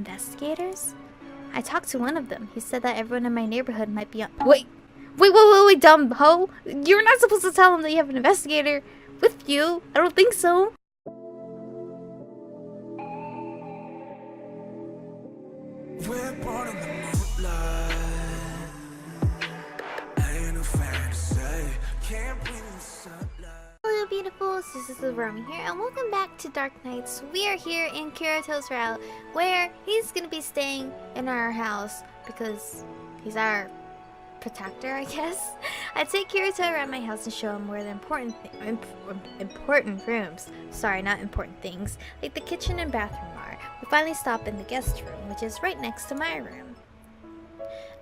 investigators? I talked to one of them. He said that everyone in my neighborhood might be on— Wait, dumb hoe! You're not supposed to tell him that you have an investigator with you. I don't think so. We're born in the moonlight. Ain't no fantasy. Can't breathe in the sunlight. Hello beautifuls, this is Aromie here, and welcome back to Dark Nights. We are here in Kurato's route, where he's gonna be staying in our house because he's our protector, I guess. I take Kurato around my house and show him where the important rooms, sorry, not important things, like the kitchen and bathroom are. We finally stop in the guest room, which is right next to my room.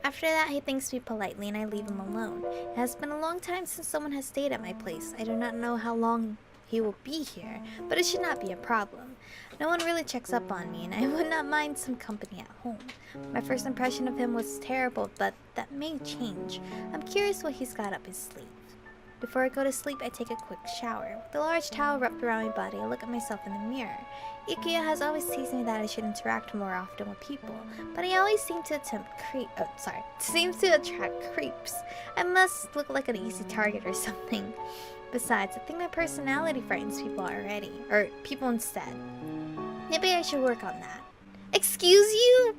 After that, he thanks me politely and I leave him alone. It has been a long time since someone has stayed at my place. I do not know how long he will be here, but it should not be a problem. No one really checks up on me, and I would not mind some company at home. My first impression of him was terrible, but that may change. I'm curious what he's got up his sleeve. Before I go to sleep, I take a quick shower. With a large towel wrapped around my body, I look at myself in the mirror. Yukiya has always teased me that I should interact more often with people, but I always seem to attract creeps. I must look like an easy target or something. Besides, I think my personality frightens people already, or people instead. Maybe I should work on that. Excuse you?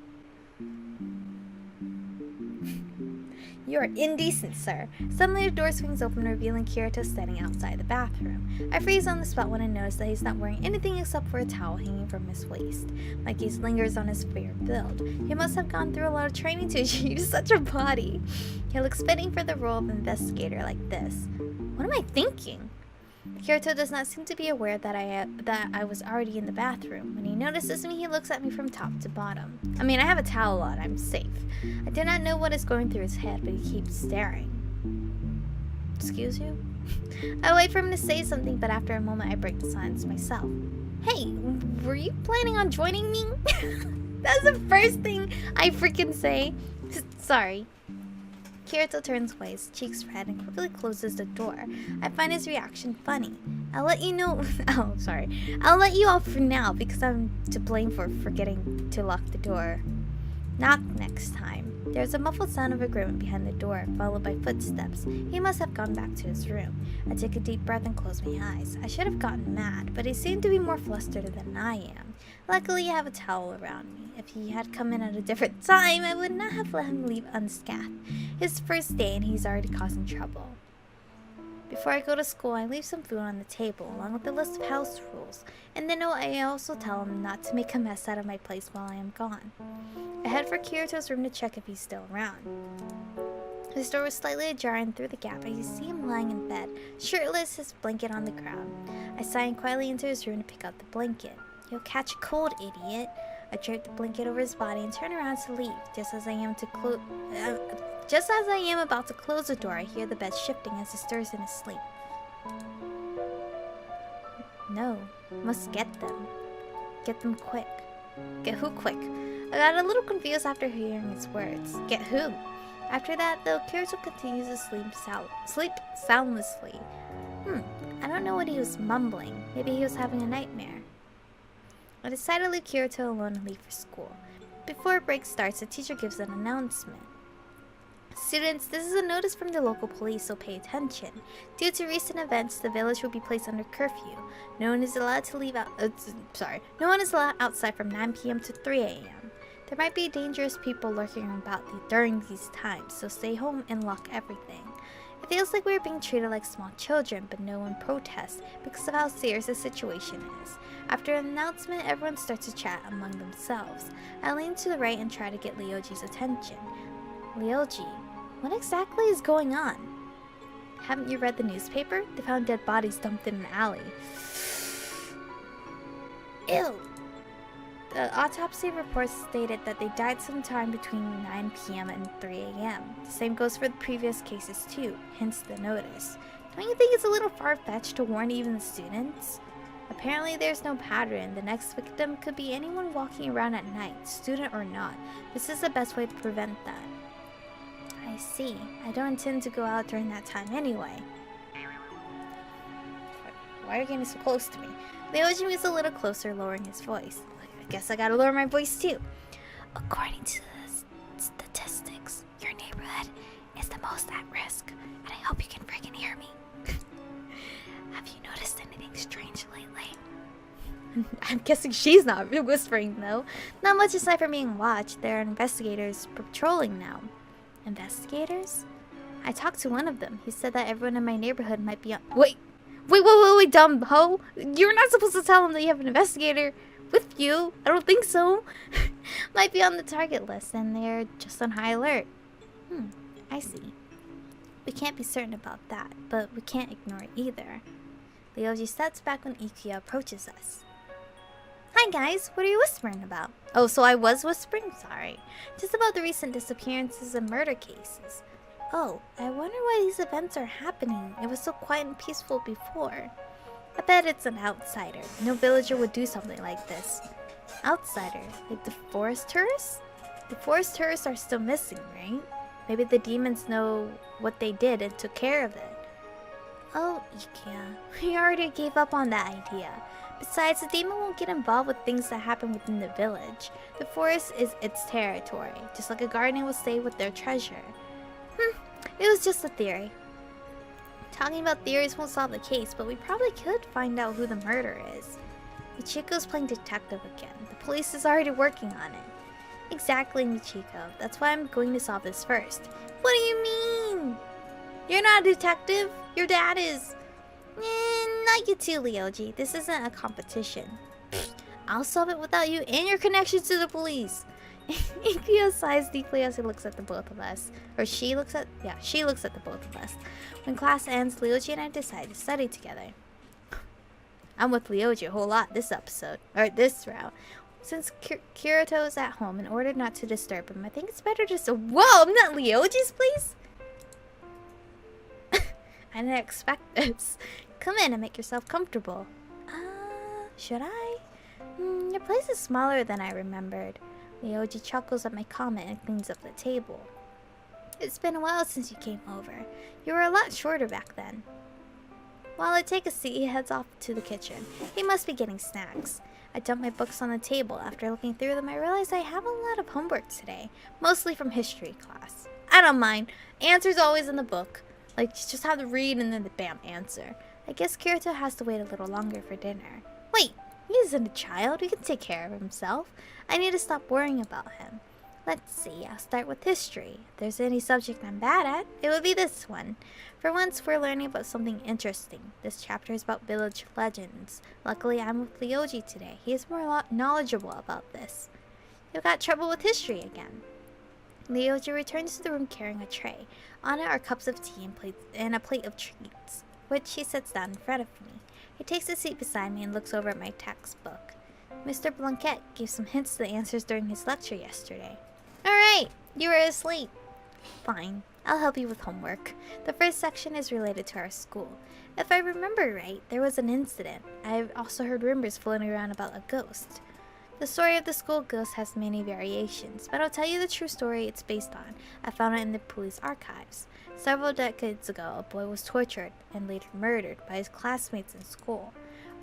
You are indecent, sir. Suddenly the door swings open, revealing Kurato standing outside the bathroom. I freeze on the spot when I notice that he's not wearing anything except for a towel hanging from his waist. My gaze lingers on his fair build. He must have gone through a lot of training to achieve such a body. He looks fitting for the role of investigator like this. What am I thinking? Kurato does not seem to be aware that I was already in the bathroom. When he notices me, he looks at me from top to bottom. I mean, I have a towel on. I'm safe. I do not know what is going through his head, but he keeps staring. Excuse you? I wait for him to say something, but after a moment, I break the silence myself. Hey, were you planning on joining me? That's the first thing I freaking say. Sorry. Kurato turns away, his cheeks red, and quickly closes the door. I find his reaction funny. I'll let you know— I'll let you off for now because I'm to blame for forgetting to lock the door. Knock next time. There's a muffled sound of agreement behind the door, followed by footsteps. He must have gone back to his room. I take a deep breath and close my eyes. I should have gotten mad, but he seemed to be more flustered than I am. Luckily, I have a towel around me. If he had come in at a different time, I would not have let him leave unscathed. His first day and he's already causing trouble. Before I go to school, I leave some food on the table, along with a list of house rules. In the note, I also tell him not to make a mess out of my place while I am gone. I head for Kurato's room to check if he's still around. His door was slightly ajar, and through the gap, I see him lying in bed, shirtless, his blanket on the ground. I sigh quietly into his room to pick up the blanket. You'll catch a cold, idiot. I drape the blanket over his body and turn around to leave. Just as I am about to close the door, I hear the bed shifting as he stirs in his sleep. No, must get them. Get them quick. Get who quick? I got a little confused after hearing his words. Get who? After that, though, Kurato continues to sleep soundlessly. I don't know what he was mumbling. Maybe he was having a nightmare. I decide to leave Kurato alone and leave for school. Before break starts, the teacher gives an announcement. Students, this is a notice from the local police, so pay attention. Due to recent events, the village will be placed under curfew. No one is allowed to leave No one is allowed outside from 9 p.m. to 3 a.m. There might be dangerous people lurking about during these times, so stay home and lock everything. It feels like we're being treated like small children, but no one protests because of how serious the situation is. After an announcement, everyone starts to chat among themselves. I lean to the right and try to get Lioji's attention. Lioji, what exactly is going on? Haven't you read the newspaper? They found dead bodies dumped in an alley. Ew! The autopsy report stated that they died sometime between 9 p.m. and 3 a.m. The same goes for the previous cases too, hence the notice. Don't you think it's a little far-fetched to warn even the students? Apparently there's no pattern. The next victim could be anyone walking around at night, student or not. This is the best way to prevent that. I see. I don't intend to go out during that time anyway. Why are you getting so close to me? Lioji moves a little closer, lowering his voice. I guess I gotta lower my voice too. According to the statistics, your neighborhood is the most at risk, and I hope you can friggin' hear me. Have you noticed anything strange lately? I'm guessing she's not whispering, though. Not much aside from being watched. There are investigators patrolling now. Investigators? I talked to one of them. He said that everyone in my neighborhood might be on... Wait, dumb ho! You're not supposed to tell him that you have an investigator with you. I don't think so. Might be on the target list, and they're just on high alert. I see. We can't be certain about that, but we can't ignore it either. Lioji steps back when Ikuya approaches us. Hi guys, what are you whispering about? Oh, so I was whispering? Sorry. Just about the recent disappearances and murder cases. Oh, I wonder why these events are happening. It was so quiet and peaceful before. I bet it's an outsider. No villager would do something like this. Outsider? Like the forest tourists? The forest tourists are still missing, right? Maybe the demons know what they did and took care of it. Oh, Ikuya, we already gave up on that idea. Besides, the demon won't get involved with things that happen within the village. The forest is its territory, just like a guardian will stay with their treasure. It was just a theory. Talking about theories won't solve the case, but we probably could find out who the murderer is. Michiko's playing detective again. The police is already working on it. Exactly, Michiko. That's why I'm going to solve this first. What do you mean? You're not a detective? Your dad is. Not you too, Lioji. This isn't a competition. I'll solve it without you and your connections to the police. Ikuya sighs deeply as he looks at the both of us. Or she looks at the both of us. When class ends, Lioji and I decide to study together. I'm with Lioji a whole lot this episode. Or this round. Since Kurato is at home, in order not to disturb him, I think it's better just to— Whoa, I'm not Lioji's place? I didn't expect this. Come in and make yourself comfortable. Should I? Your place is smaller than I remembered. Lioji chuckles at my comment and cleans up the table. It's been a while since you came over. You were a lot shorter back then. While I take a seat, he heads off to the kitchen. He must be getting snacks. I dump my books on the table. After looking through them, I realize I have a lot of homework today. Mostly from history class. I don't mind. Answer's always in the book. Like, you just have to read and then bam, answer. I guess Kurato has to wait a little longer for dinner. Wait, he isn't a child. He can take care of himself. I need to stop worrying about him. Let's see, I'll start with history. If there's any subject I'm bad at, it would be this one. For once, we're learning about something interesting. This chapter is about village legends. Luckily, I'm with Lioji today. He is more knowledgeable about this. You got trouble with history again. Lioji returns to the room carrying a tray. On it are cups of tea and a plate of treats, which he sets down in front of me. He takes a seat beside me and looks over at my textbook. Mr. Blanquet gave some hints to the answers during his lecture yesterday. Alright, you were asleep. Fine, I'll help you with homework. The first section is related to our school. If I remember right, there was an incident. I've also heard rumors floating around about a ghost. The story of the school ghost has many variations, but I'll tell you the true story it's based on. I found it in the police archives. Several decades ago, a boy was tortured and later murdered by his classmates in school.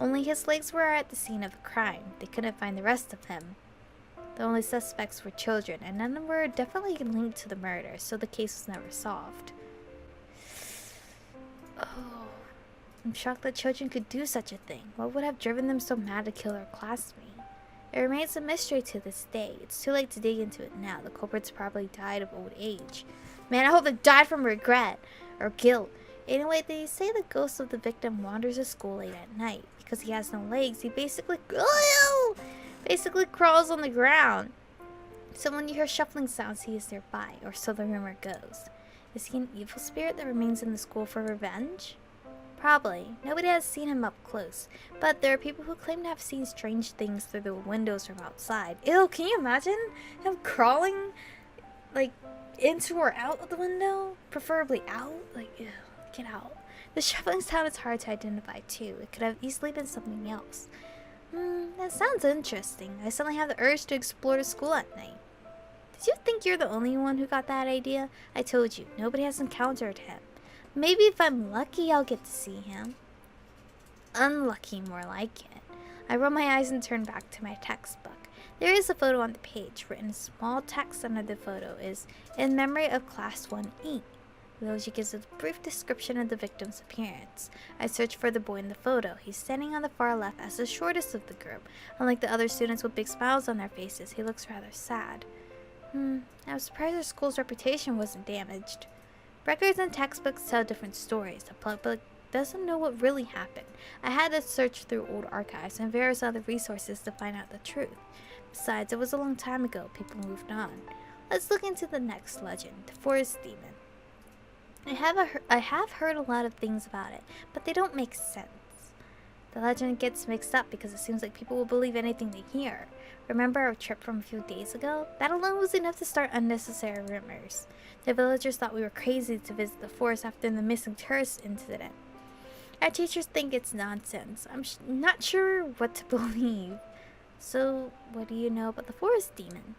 Only his legs were at the scene of the crime. They couldn't find the rest of him. The only suspects were children, and none of them were definitely linked to the murder, so the case was never solved. Oh, I'm shocked that children could do such a thing. What would have driven them so mad to kill their classmate? It remains a mystery to this day. It's too late to dig into it now. The culprits probably died of old age. Man, I hope they died from regret or guilt. Anyway, they say the ghost of the victim wanders to school late at night. Because he has no legs, he basically crawls on the ground. So when you hear shuffling sounds, he is nearby, or so the rumor goes. Is he an evil spirit that remains in the school for revenge? Probably. Nobody has seen him up close, but there are people who claim to have seen strange things through the windows from outside. Ew, can you imagine him crawling, like, into or out of the window? Preferably out? Like, ew, get out. The shuffling sound is hard to identify too. It could have easily been something else. That sounds interesting. I suddenly have the urge to explore the school at night. Did you think you're the only one who got that idea? I told you, nobody has encountered him. Maybe if I'm lucky, I'll get to see him. Unlucky, more like it. I roll my eyes and turn back to my textbook. There is a photo on the page. Written in small text under the photo is, "In memory of Class 1E." Lioji gives a brief description of the victim's appearance. I search for the boy in the photo. He's standing on the far left as the shortest of the group. Unlike the other students with big smiles on their faces, he looks rather sad. I was surprised our school's reputation wasn't damaged. Records and textbooks tell different stories. The public doesn't know what really happened. I had to search through old archives and various other resources to find out the truth. Besides, it was a long time ago. People moved on. Let's look into the next legend, the Forest Demon. I have heard a lot of things about it, but they don't make sense. The legend gets mixed up because it seems like people will believe anything they hear. Remember our trip from a few days ago? That alone was enough to start unnecessary rumors. The villagers thought we were crazy to visit the forest after the missing tourist incident. Our teachers think it's nonsense. I'm not sure what to believe. So, what do you know about the Forest Demon?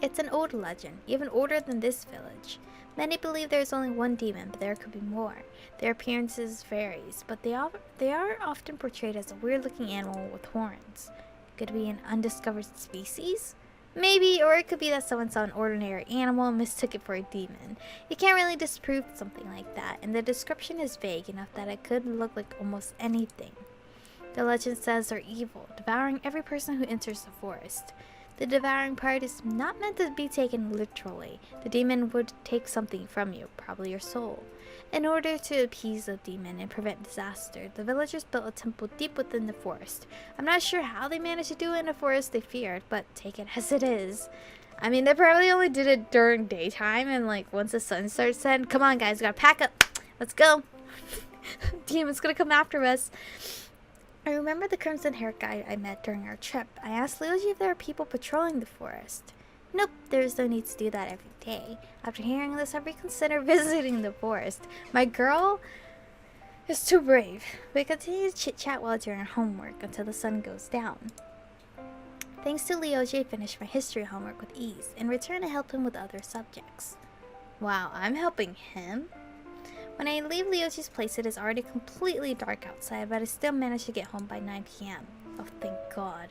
It's an old legend, even older than this village. Many believe there's only one demon, but there could be more. Their appearances varies, but they are often portrayed as a weird-looking animal with horns. Could it be an undiscovered species? Maybe, or it could be that someone saw an ordinary animal and mistook it for a demon. You can't really disprove something like that, and the description is vague enough that it could look like almost anything. The legend says they're evil, devouring every person who enters the forest. The devouring part is not meant to be taken literally. The demon would take something from you, probably your soul. In order to appease the demon and prevent disaster, the villagers built a temple deep within the forest. I'm not sure how they managed to do it in a forest they feared, but take it as it is. I mean, they probably only did it during daytime, and like once the sun starts setting, come on guys, we gotta pack up. Let's go. Demon's gonna come after us. I remember the crimson-haired guy I met during our trip. I asked Lioji if there are people patrolling the forest. Nope, there's no need to do that every day. After hearing this, I reconsider visiting the forest. My girl is too brave. We continue to chit-chat while doing our homework until the sun goes down. Thanks to Lioji, I finished my history homework with ease. In return, I helped him with other subjects. Wow, I'm helping him? When I leave Lioji's place, it is already completely dark outside, but I still managed to get home by 9 p.m. Oh, thank God.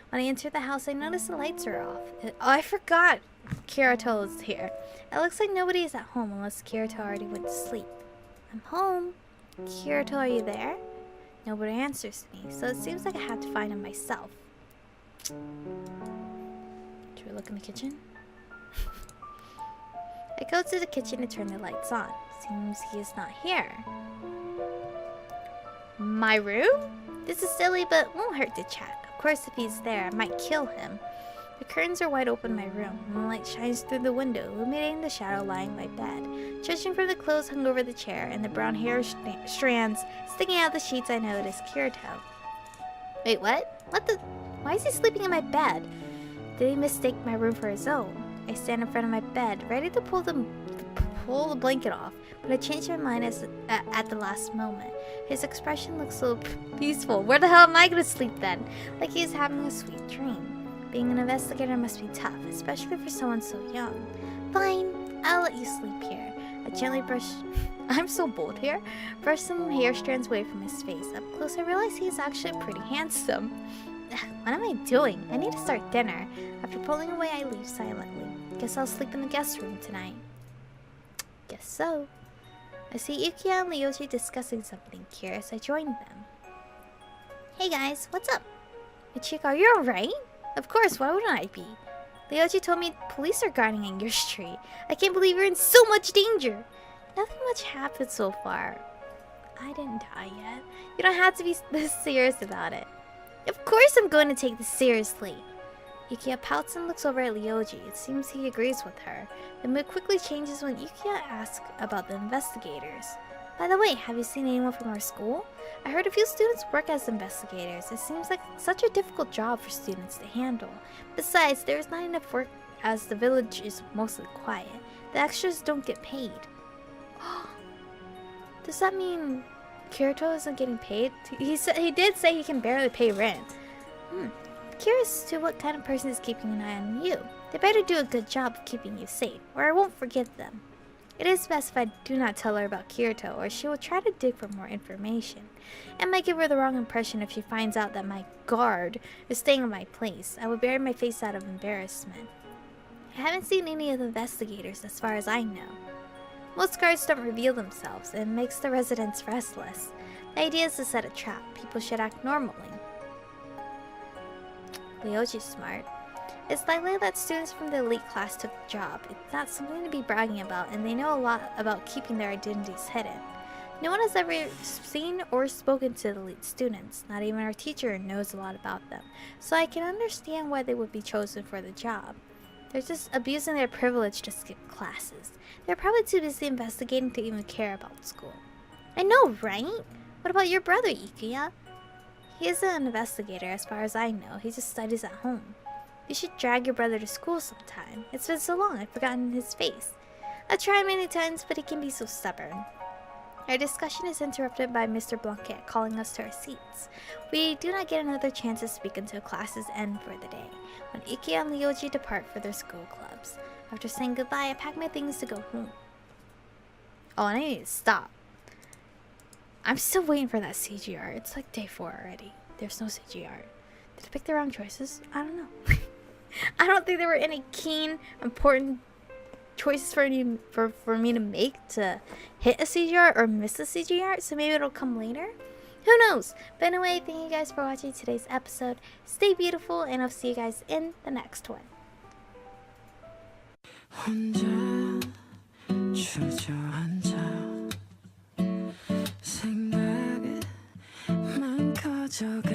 When I enter the house, I notice the lights are off. Oh, I forgot Kurato is here. It looks like nobody is at home unless Kurato already went to sleep. I'm home. Kurato, are you there? Nobody answers me, so it seems like I have to find him myself. Should we look in the kitchen? I go to the kitchen to turn the lights on. Seems he is not here. My room? This is silly, but won't hurt to check. Of course, if he's there, I might kill him. The curtains are wide open in my room, and the light shines through the window, illuminating the shadow lying in my bed. Judging from the clothes hung over the chair and the brown hair strands sticking out of the sheets, I know it is Kurato. Wait, what? Why is he sleeping in my bed? Did he mistake my room for his own? I stand in front of my bed, ready to pull the blanket off, but I changed my mind at the last moment. His expression looks so peaceful. Where the hell am I gonna sleep then? Like he's having a sweet dream. Being an investigator must be tough, especially for someone so young. Fine, I'll let you sleep here. I gently brush... I'm so bold here. Brush some hair strands away from his face. Up close, I realize he's actually pretty handsome. What am I doing? I need to start dinner. After pulling away, I leave silently. Guess I'll sleep in the guest room tonight. Guess so. I see Ukiya and Lioji discussing something. Curious, I joined them. Hey guys, what's up? Michiko, are you alright? Of course, why wouldn't I be? Lioji told me police are guarding your street. I can't believe you're in so much danger. Nothing much happened so far. I didn't die yet. You don't have to be this serious about it. Of course I'm going to take this seriously. Ukiya pouts and looks over at Lioji. It seems he agrees with her. The mood quickly changes when Ukiya asks about the investigators. By the way, have you seen anyone from our school? I heard a few students work as investigators. It seems like such a difficult job for students to handle. Besides, there is not enough work as the village is mostly quiet. The extras don't get paid. Does that mean Kurato isn't getting paid? He did say he can barely pay rent. Curious to what kind of person is keeping an eye on you. They better do a good job of keeping you safe, or I won't forgive them. It is best if I do not tell her about Kurato, or she will try to dig for more information. It might give her the wrong impression if she finds out that my guard is staying in my place. I will bury my face out of embarrassment. I haven't seen any of the investigators as far as I know. Most guards don't reveal themselves, and it makes the residents restless. The idea is to set a trap. People should act normally. Lioji's smart. It's likely that students from the elite class took the job. It's not something to be bragging about, and they know a lot about keeping their identities hidden. No one has ever seen or spoken to the elite students. Not even our teacher knows a lot about them, so I can understand why they would be chosen for the job. They're just abusing their privilege to skip classes. They're probably too busy investigating to even care about school. I know, right? What about your brother, Ikuya? He isn't an investigator as far as I know. He just studies at home. You should drag your brother to school sometime. It's been so long, I've forgotten his face. I've tried many times, but he can be so stubborn. Our discussion is interrupted by Mr. Blanquet calling us to our seats. We do not get another chance to speak until classes end for the day, when Ikuya and Lioji depart for their school clubs. After saying goodbye, I pack my things to go home. Oh, and I need to stop. I'm still waiting for that CGR. It's like day 4 already. There's no CGR. Did I pick the wrong choices? I don't know. I don't think there were any keen, important choices for me to make to hit a CGR or miss a CGR, so maybe it'll come later. Who knows? But anyway, thank you guys for watching today's episode. Stay beautiful, and I'll see you guys in the next one. 혼자 주저앉아 생각만 커져가